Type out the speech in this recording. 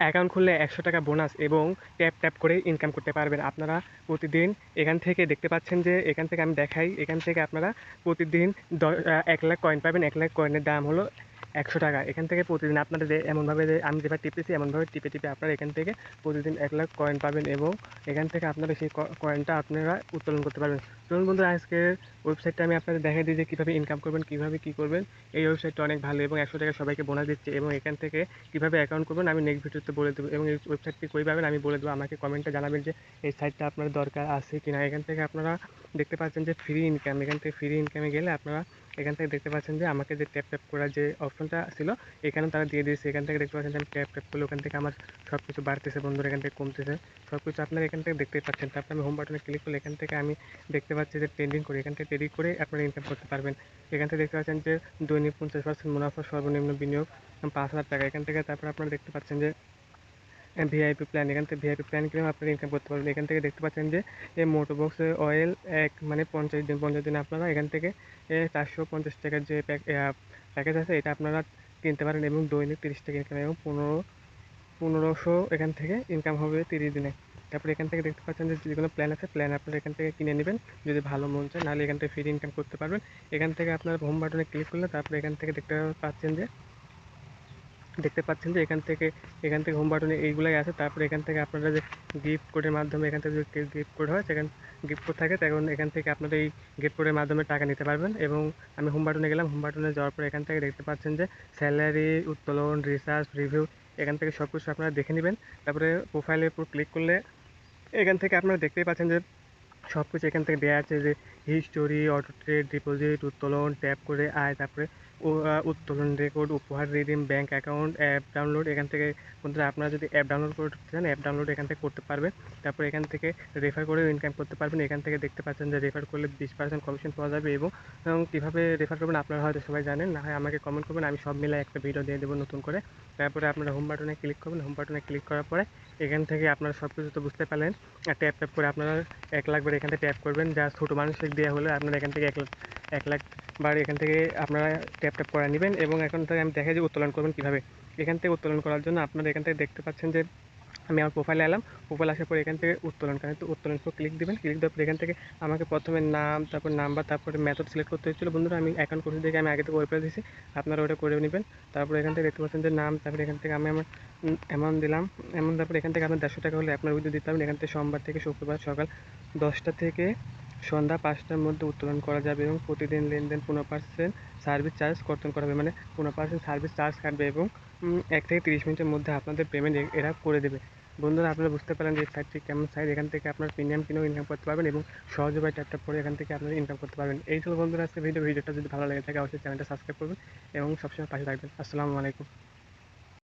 Account খুললে ১০০ টাকা bonus এবং ট্যাপ করে ইনকাম করতে পারবেন। আপনারা প্রতিদিন এখান থেকে দেখতে পাচ্ছেন যে এখান থেকে আমি দেখাই, এখান থেকে আপনারা প্রতিদিন ১,০০,০০০ কয়েন পাবেন। ১,০০,০০০ কয়েনের দাম হলো ১০০ টাকা। এখান থেকে প্রতিদিন আপনারা এমনভাবে আমি যেভাবে টিপতেছি এমনভাবে টিপে আপনারা এখান থেকে প্রতিদিন ১,০০,০০০ কয়েন পাবেন এবং এখান থেকে আপনারা সেই কয়েনটা আপনারা উত্তোলন করতে পারবেন। চলুন বন্ধুরা, আজকের ওয়েবসাইটটা আমি আপনাদের দেখাই দিই যে কীভাবে ইনকাম করবেন, কীভাবে কী করবেন। এই ওয়েবসাইটটা অনেক ভালো এবং ১০০ টাকা সবাইকে বোনাস দিচ্ছে এবং এখান থেকে কীভাবে অ্যাকাউন্ট করবেন আমি নেক্সট ভিডিওতে বলে দেবো এবং এই ওয়েবসাইটটি কই পাবেন আমি বলে দেবো। আমাকে কমেন্টে জানাবেন যে এই সাইটটা আপনার দরকার আছে কিনা। এখান থেকে আপনারা দেখতে পাচ্ছেন যে ফ্রি ইনকাম, এখান থেকে ফ্রি ইনকামে গেলে আপনারা এখান থেকে দেখতে পাচ্ছেন যে আমাকে যে ট্যাপ করার যে অপশনটা ছিল এখানে তারা দিয়ে দিয়েছে। এখান থেকে দেখতে পাচ্ছেন যে আমি ট্যাপ করলে ওখান থেকে আমার সব কিছু বাড়তেছে বন্ধুরা, এখান থেকে কমতেছে সব কিছু আপনারা এখান থেকে দেখতেই পাচ্ছেন। তারপরে আমি হোম বাটনে ক্লিক করলে এখান থেকে আমি দেখতে পাচ্ছি যে ট্রেডিং করে, এখান থেকে ট্রেডিং করে আপনারা ইনকাম করতে পারবেন। এখান থেকে দেখতে পাচ্ছেন যে দৈনিক 50% মুনাফা, সর্বনিম্ন বিনিয়োগ ৫,০০০ টাকা। এখান থেকে তারপরে আপনারা দেখতে পাচ্ছেন যে ভিআইপি প্ল্যান, এখান থেকে ভিআইপি প্ল্যান কিনেও আপনারা ইনকাম করতে পারবেন। এখান থেকে দেখতে পাচ্ছেন যে এই মোটোবক্স অয়েল মানে ৫০ দিন আপনারা এখান থেকে ৪৫০ টাকার যে প্যাকেজ আছে এটা আপনারা কিনতে পারেন এবং দৈনিক ৩০ টাকা ইনকাম এবং ১৫০০ এখান থেকে ইনকাম হবে ৩০ দিনে। তারপরে এখান থেকে দেখতে পাচ্ছেন যে যেগুলো প্ল্যান আছে প্ল্যান আপনারা এখান থেকে কিনে নেবেন যদি ভালো মন চায়, নাহলে এখান থেকে ফ্রি ইনকাম করতে পারবেন। এখান থেকে আপনার হোম বাটনে ক্লিক করলে তারপরে এখান থেকে দেখতে পাচ্ছেন যে এখান থেকে হোম বাটনে এইগুলাই আছে। তারপরে এখান থেকে আপনারা যে গিফট কোডের মাধ্যমে এখান থেকে যদি গিফট কোড হয় সেখানে গিফট কোড থাকে তখন এখান থেকে আপনারা এই গিফট কোডের মাধ্যমে টাকা নিতে পারবেন। এবং আমি হোম বাটনে গেলাম, হোম বাটনে যাওয়ার পরে এখান থেকে দেখতে পাচ্ছেন যে স্যালারি, উত্তোলন, রিসার্চ, রিভিউ এখান থেকে সব কিছু আপনারা দেখে নেবেন। তারপরে প্রোফাইলের উপর ক্লিক করলে এখান থেকে আপনারা দেখতেই পাচ্ছেন যে সব কিছু এখান থেকে দেওয়া আছে যে হিস্টোরি, অটো ট্রেড, ডিপোজিট, উত্তোলন, ট্যাপ করে আয়, তারপরে উত্তোলন রেকর্ড, উপহার, redeem, bank account, app download. এখান থেকে বন্ধুরা আপনারা যদি অ্যাপ ডাউনলোড করতে চান অ্যাপ ডাউনলোড এখান থেকে করতে পারবেন। তারপরে এখান থেকে রেফার করেও ইনকাম করতে পারবেন। এখান থেকে দেখতে পাচ্ছেন যে রেফার করলে 20% কমিশন পাওয়া যাবে এবং কীভাবে রেফার করবেন আপনারা হয়তো সবাই জানেন, না হয় আমাকে কমেন্ট করবেন, আমি সব মিলে একটা ভিডিও দিয়ে দেবো নতুন করে। তারপরে আপনারা হোম বাটনে ক্লিক করবেন, হোম বাটনে ক্লিক করার পরে এখান থেকে আপনারা সব কিছু তো বুঝতে পারলেন। ট্যাপ করে আপনারা 1,00,000 বার এখান থেকে ট্যাপ করবেন, যা ছোটো মানুষের দেওয়া হলে আপনারা এখান থেকে 1,00,000 বার এখান থেকে আপনারা ট্যাপ করে নেবেন। এবং এখন থেকে আমি দেখাই যে উত্তোলন করবেন কীভাবে। এখান থেকে উত্তোলন করার জন্য আপনারা এখান থেকে দেখতে পাচ্ছেন যে আমি আমার প্রোফাইলে এলাম, প্রোফাইল আসার পর এখান থেকে উত্তোলন করেন, তো উত্তোলন উপর ক্লিক দেবেন। ক্লিক দেওয়ার পর এখান থেকে আমাকে প্রথমে নাম, তারপর নাম্বার, তারপরে মেথড সিলেক্ট করতে হচ্ছিলো বন্ধুরা। আমি অ্যাকাউন্ট করতে দেখে আমি আগে থেকে ওয়েবসাইট দিয়েছি, আপনারা ওটা করে নেবেন। তারপরে এখান থেকে দেখতে পাচ্ছেন যে নাম, তারপরে এখান থেকে আমি আমার অ্যামাউন্ট দিলাম, অ্যামাউন্ট তারপরে এখান থেকে আপনার 150 টাকা হলে আপনার উইথড্র দিতে পারবেন। এখান থেকে সোমবার থেকে শুক্রবার সকাল 10টা থেকে সন্ধ্যা 5টার মধ্যে উত্তোলন করা যাবে এবং প্রতিদিন লেনদেন 15% সার্ভিস চার্জ কর্তন করা হবে, মানে 15% সার্ভিস চার্জ কাটবে এবং 1 থেকে 30 মিনিটের মধ্যে আপনাদের পেমেন্ট এরা করে দেবে। বন্ধুরা আপনারা বুঝতে পারেন যে এই সাইটটি কেমন সাইট। এখান থেকে আপনার প্রিমিয়াম কিনেও ইনকাম করতে পারবেন এবং সহজে ট্যাপ করে এখান থেকে আপনারা ইনকাম করতে পারবেন। এই ছিল বন্ধুরা আজকে ভিডিওটা যদি ভালো লেগে থাকে অবশ্যই চ্যানেলটা সাবস্ক্রাইব করবেন এবং সবসময় পাশে থাকবেন। আসসালামু আলাইকুম।